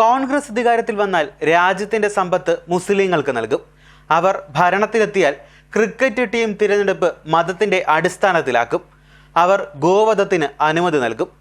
കോൺഗ്രസ് അധികാരത്തിൽ വന്നാൽ രാജ്യത്തിന്റെ സമ്പത്ത് മുസ്ലിങ്ങൾക്ക് നൽകും. അവർ ഭരണത്തിലെത്തിയാൽ ക്രിക്കറ്റ് ടീം തിരഞ്ഞെടുപ്പ് മതത്തിന്റെ അടിസ്ഥാനത്തിലാക്കും. അവർ ഗോവധത്തിന് അനുമതി നൽകും.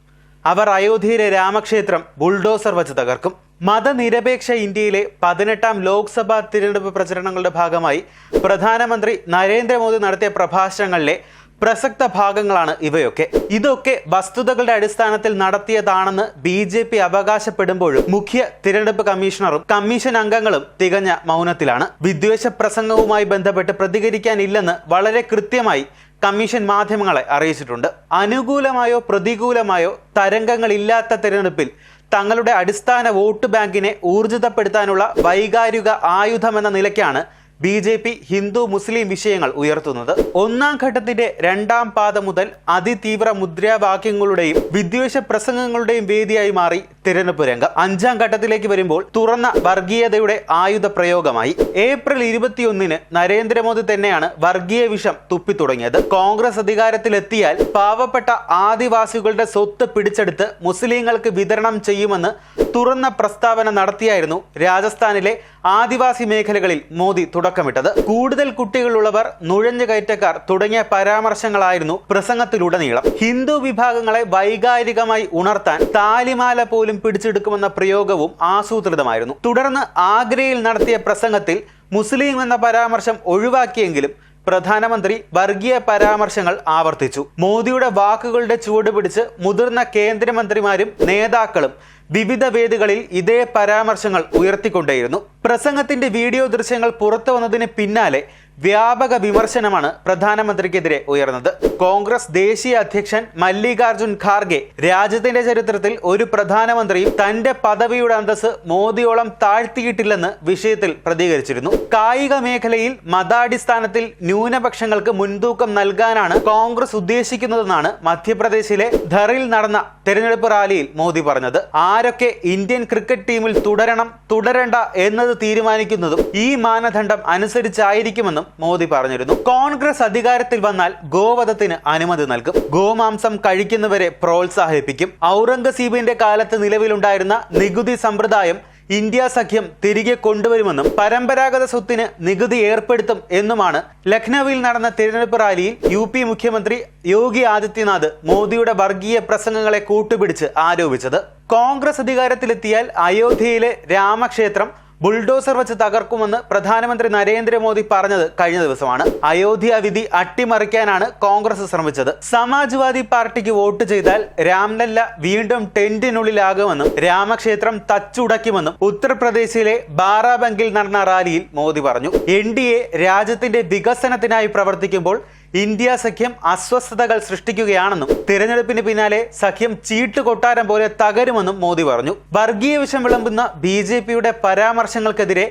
അവർ അയോധ്യയിലെ രാമക്ഷേത്രം ബുൾഡോസർ വച്ച് തകർക്കും. മതനിരപേക്ഷ ഇന്ത്യയിലെ 18ാം ലോക്സഭാ തിരഞ്ഞെടുപ്പ് പ്രചരണങ്ങളുടെ ഭാഗമായി പ്രധാനമന്ത്രി നരേന്ദ്രമോദി നടത്തിയ പ്രഭാഷണങ്ങളിലെ പ്രസക്ത ഭാഗങ്ങളാണ് ഇവയൊക്കെ. ഇതൊക്കെ വസ്തുതകളുടെ അടിസ്ഥാനത്തിൽ നടത്തിയതാണെന്ന് BJP അവകാശപ്പെടുമ്പോഴും മുഖ്യ തിരഞ്ഞെടുപ്പ് കമ്മീഷണറും കമ്മീഷൻ അംഗങ്ങളും തികഞ്ഞ മൗനത്തിലാണ്. വിദ്വേഷ പ്രസംഗവുമായി ബന്ധപ്പെട്ട് പ്രതികരിക്കാനില്ലെന്ന് വളരെ കൃത്യമായി കമ്മീഷൻ മാധ്യമങ്ങളെ അറിയിച്ചിട്ടുണ്ട്. അനുകൂലമായോ പ്രതികൂലമായോ തരംഗങ്ങളില്ലാത്ത തിരഞ്ഞെടുപ്പിൽ തങ്ങളുടെ അടിസ്ഥാന വോട്ട് ബാങ്കിനെ ഊർജിതപ്പെടുത്താനുള്ള വൈകാരിക ആയുധമെന്ന നിലയ്ക്കാണ് BJP ഹിന്ദു മുസ്ലിം വിഷയങ്ങൾ ഉയർത്തുന്നത്. ഒന്നാം ഘട്ടത്തിന്റെ 2ാം പാദം മുതൽ അതിതീവ്ര മുദ്രാവാക്യങ്ങളുടെയും വിദ്വേഷ പ്രസംഗങ്ങളുടെയും വേദിയായി മാറി തിരഞ്ഞെടുപ്പ് രംഗം. 5ാം ഘട്ടത്തിലേക്ക് വരുമ്പോൾ തുറന്ന വർഗീയതയുടെ ആയുധ പ്രയോഗമായി. ഏപ്രിൽ 21-ന് നരേന്ദ്രമോദി തന്നെയാണ് വർഗീയ വിഷം തുപ്പിത്തുടങ്ങിയത്. കോൺഗ്രസ് അധികാരത്തിലെത്തിയാൽ പാവപ്പെട്ട ആദിവാസികളുടെ സ്വത്ത് പിടിച്ചെടുത്ത് മുസ്ലിങ്ങൾക്ക് വിതരണം ചെയ്യുമെന്ന് തുറന്ന പ്രസ്താവന നടത്തിയായിരുന്നു രാജസ്ഥാനിലെ ആദിവാസി മേഖലകളിൽ മോദി തുടക്കമിട്ടത്. കൂടുതൽ കുട്ടികളുള്ളവർ, നുഴഞ്ഞുകയറ്റക്കാർ തുടങ്ങിയ പരാമർശങ്ങളായിരുന്നു പ്രസംഗത്തിലുടനീളം. ഹിന്ദു വിഭാഗങ്ങളെ വൈകാരികമായി ഉണർത്താൻ താലിമാല പോലും പിടിച്ചെടുക്കുമെന്ന പ്രയോഗവും ആസൂത്രിതമായിരുന്നു. തുടർന്ന് ആഗ്രയിൽ നടത്തിയ പ്രസംഗത്തിൽ മുസ്ലിം എന്ന പരാമർശം ഒഴിവാക്കിയെങ്കിലും പ്രധാനമന്ത്രി വർഗീയ പരാമർശങ്ങൾ ആവർത്തിച്ചു. മോദിയുടെ വാക്കുകളുടെ ചുവട് പിടിച്ച് മുതിർന്ന കേന്ദ്രമന്ത്രിമാരും നേതാക്കളും വിവിധ വേദികളിൽ ഇതേ പരാമർശങ്ങൾ ഉയർത്തിക്കൊണ്ടേയിരുന്നു. പ്രസംഗത്തിന്റെ വീഡിയോ ദൃശ്യങ്ങൾ പുറത്തു വന്നതിന് പിന്നാലെ വ്യാപക വിമർശനമാണ് പ്രധാനമന്ത്രിക്കെതിരെ ഉയർന്നത്. കോൺഗ്രസ് ദേശീയ അധ്യക്ഷൻ മല്ലികാർജുൻ ഖാർഗെ രാജ്യത്തിന്റെ ചരിത്രത്തിൽ ഒരു പ്രധാനമന്ത്രിയും തന്റെ പദവിയുടെ അന്തസ്സ് മോദിയോളം താഴ്ത്തിയിട്ടില്ലെന്ന് വിഷയത്തിൽ പ്രതികരിച്ചിരുന്നു. കായിക മേഖലയിൽ മതാടിസ്ഥാനത്തിൽ ന്യൂനപക്ഷങ്ങൾക്ക് മുൻതൂക്കം നൽകാനാണ് കോൺഗ്രസ് ഉദ്ദേശിക്കുന്നതെന്നാണ് മധ്യപ്രദേശിലെ ധറിൽ നടന്ന തെരഞ്ഞെടുപ്പ് റാലിയിൽ മോദി പറഞ്ഞത്. ആരൊക്കെ ഇന്ത്യൻ ക്രിക്കറ്റ് ടീമിൽ തുടരണം തുടരണ്ട എന്നത് തീരുമാനിക്കുന്നതും ഈ മാനദണ്ഡം അനുസരിച്ചായിരിക്കുമെന്നും മോദി പറഞ്ഞിരുന്നു. കോൺഗ്രസ് അധികാരത്തിൽ വന്നാൽ ഗോവധത്തിന് അനുമതി നൽകും. ഗോമാംസം കഴിക്കുന്നവരെ പ്രോത്സാഹിപ്പിക്കും. ഔറംഗസീബിന്റെ കാലത്ത് നിലവിലുണ്ടായിരുന്ന നികുതി സമ്പ്രദായം ഇന്ത്യ സഖ്യം തിരികെ കൊണ്ടുവരുമെന്നും പരമ്പരാഗത സ്വത്തിന് നികുതി ഏർപ്പെടുത്തും എന്നുമാണ് ലക്നൌവിൽ നടന്ന തിരഞ്ഞെടുപ്പ് റാലിയിൽ UP മുഖ്യമന്ത്രി യോഗി ആദിത്യനാഥ് മോദിയുടെ വർഗീയ പ്രസംഗങ്ങളെ കൂട്ടുപിടിച്ച് ആരോപിച്ചത്. കോൺഗ്രസ് അധികാരത്തിലെത്തിയാൽ അയോധ്യയിലെ രാമക്ഷേത്രം ബുൾഡോസർ വെച്ച് തകർക്കുമെന്ന് പ്രധാനമന്ത്രി നരേന്ദ്രമോദി പറഞ്ഞത് കഴിഞ്ഞ ദിവസമാണ്. അയോധ്യ വിധി അട്ടിമറിക്കാനാണ് കോൺഗ്രസ് ശ്രമിച്ചത്. സമാജ്വാദി പാർട്ടിക്ക് വോട്ട് ചെയ്താൽ രാംലല്ല വീണ്ടും ടെന്റിനുള്ളിലാകുമെന്നും രാമക്ഷേത്രം തച്ചുടയ്ക്കുമെന്നും ഉത്തർപ്രദേശിലെ ബാറാബങ്കിൽ നടന്ന റാലിയിൽ മോദി പറഞ്ഞു. NDA രാജ്യത്തിന്റെ വികസനത്തിനായി പ്രവർത്തിക്കുമ്പോൾ ഇന്ത്യ സഖ്യം അസ്വസ്ഥതകൾ സൃഷ്ടിക്കുകയാണെന്നും തിരഞ്ഞെടുപ്പിന് പിന്നാലെ സഖ്യം ചീട്ടുകൊട്ടാരം പോലെ തകരുമെന്നും മോദി പറഞ്ഞു. വർഗീയ വിഷം വിളമ്പുന്ന BJPയുടെ പരാമർശങ്ങൾക്കെതിരെ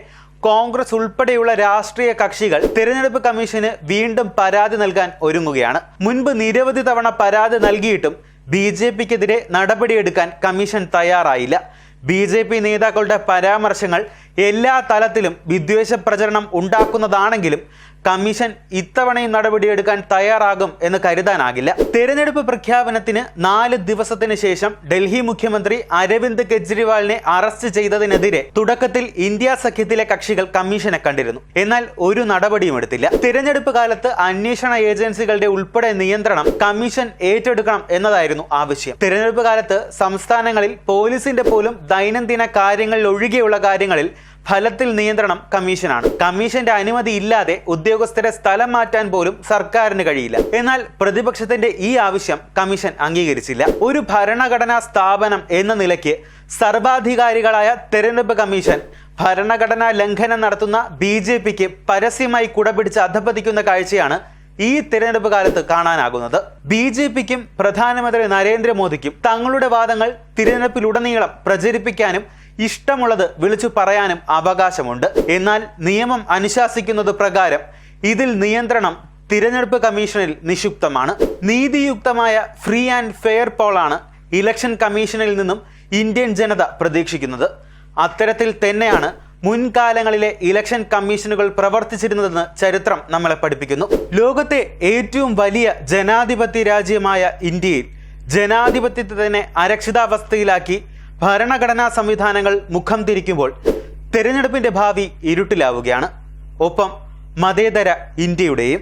കോൺഗ്രസ് ഉൾപ്പെടെയുള്ള രാഷ്ട്രീയ കക്ഷികൾ തിരഞ്ഞെടുപ്പ് കമ്മീഷന് വീണ്ടും പരാതി നൽകാൻ ഒരുങ്ങുകയാണ്. മുൻപ് നിരവധി തവണ പരാതി നൽകിയിട്ടും BJPക്കെതിരെ നടപടിയെടുക്കാൻ കമ്മീഷൻ തയ്യാറായില്ല. BJP നേതാക്കളുടെ പരാമർശങ്ങൾ എല്ലാ തലത്തിലും വിദ്വേഷ പ്രചരണം ഉണ്ടാക്കുന്നതാണെങ്കിലും കമ്മീഷൻ ഇത്തവണയും നടപടിയെടുക്കാൻ തയ്യാറാകും എന്ന് കരുതാനാകില്ല. തെരഞ്ഞെടുപ്പ് പ്രഖ്യാപനത്തിന് 4 ദിവസത്തിന് ശേഷം ഡൽഹി മുഖ്യമന്ത്രി അരവിന്ദ് കെജ്രിവാളിനെ അറസ്റ്റ് ചെയ്തതിനെതിരെ തുടക്കത്തിൽ ഇന്ത്യ സഖ്യത്തിലെ കക്ഷികൾ കമ്മീഷനെ കണ്ടിരുന്നു. എന്നാൽ ഒരു നടപടിയും എടുത്തില്ല. തിരഞ്ഞെടുപ്പ് കാലത്ത് അന്വേഷണ ഏജൻസികളുടെ ഉൾപ്പെടെ നിയന്ത്രണം കമ്മീഷൻ ഏറ്റെടുക്കണം എന്നതായിരുന്നു ആവശ്യം. തിരഞ്ഞെടുപ്പ് കാലത്ത് സംസ്ഥാനങ്ങളിൽ പോലീസിന്റെ പോലും ദൈനംദിന കാര്യങ്ങളിൽ ഒഴികെയുള്ള കാര്യങ്ങളിൽ ഫലത്തിൽ നിയന്ത്രണം കമ്മീഷനാണ്. കമ്മീഷന്റെ അനുമതി ഇല്ലാതെ ഉദ്യോഗസ്ഥരെ സ്ഥലം മാറ്റാൻ പോലും സർക്കാരിന് കഴിയില്ല. എന്നാൽ പ്രതിപക്ഷത്തിന്റെ ഈ ആവശ്യം കമ്മീഷൻ അംഗീകരിച്ചില്ല. ഒരു ഭരണഘടനാ സ്ഥാപനം എന്ന നിലയ്ക്ക് സർവാധികാരികളായ തെരഞ്ഞെടുപ്പ് കമ്മീഷൻ ഭരണഘടനാ ലംഘനം നടത്തുന്ന BJPക്ക് പരസ്യമായി കുടപിടിച്ച് അധപ്പതിക്കുന്ന കാഴ്ചയാണ് ഈ തിരഞ്ഞെടുപ്പ് കാലത്ത് കാണാനാകുന്നത്. BJPക്കും പ്രധാനമന്ത്രി നരേന്ദ്രമോദിക്കും തങ്ങളുടെ വാദങ്ങൾ തിരഞ്ഞെടുപ്പിലുടനീളം പ്രചരിപ്പിക്കാനും ഇഷ്ടമുള്ളത് വിളിച്ചു പറയാനും അവകാശമുണ്ട്. എന്നാൽ നിയമം അനുശാസിക്കുന്നത് പ്രകാരം ഇതിൽ നിയന്ത്രണം തിരഞ്ഞെടുപ്പ് കമ്മീഷനിൽ നിക്ഷിപ്തമാണ്. നീതിയുക്തമായ ഫ്രീ ആൻഡ് ഫെയർ പോളാണ് ഇലക്ഷൻ കമ്മീഷനിൽ നിന്നും ഇന്ത്യൻ ജനത പ്രതീക്ഷിക്കുന്നത്. അത്തരത്തിൽ തന്നെയാണ് മുൻകാലങ്ങളിലെ ഇലക്ഷൻ കമ്മീഷനുകൾ പ്രവർത്തിച്ചിരുന്നതെന്ന് ചരിത്രം നമ്മളെ പഠിപ്പിക്കുന്നു. ലോകത്തെ ഏറ്റവും വലിയ ജനാധിപത്യ രാജ്യമായ ഇന്ത്യയിൽ ജനാധിപത്യത്തെ തന്നെ അരക്ഷിതാവസ്ഥയിലാക്കി ഭരണഘടനാ സംവിധാനങ്ങൾ മുഖം തിരിക്കുമ്പോൾ തെരഞ്ഞെടുപ്പിന്റെ ഭാവി ഇരുട്ടിലാവുകയാണ്. ഒപ്പം മതേതര ഇന്ത്യയുടെയും.